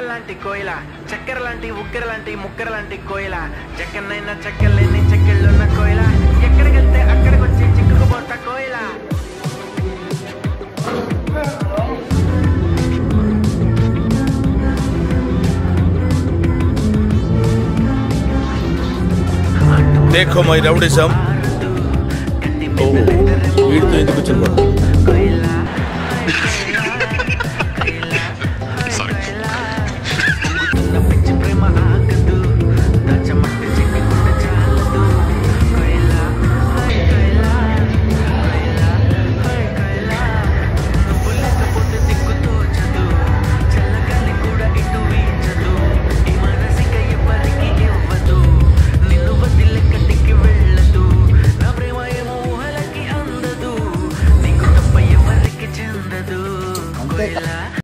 చుక్కల్లాంటి కోయిల, చక్కెర లాంటి ఉక్కెర లాంటి ముక్కెర లాంటి కోయిల, చక్కెనైనా చక్కెరలేని చెక్కెళ్ళున్న కోయిల, ఎక్కడికి వెళ్తే అక్కడికి వచ్చి చిక్కుకుపోతా కోయిల. देखो मई रउडिज्म వీడితో ఎందుకు వచ్చింది?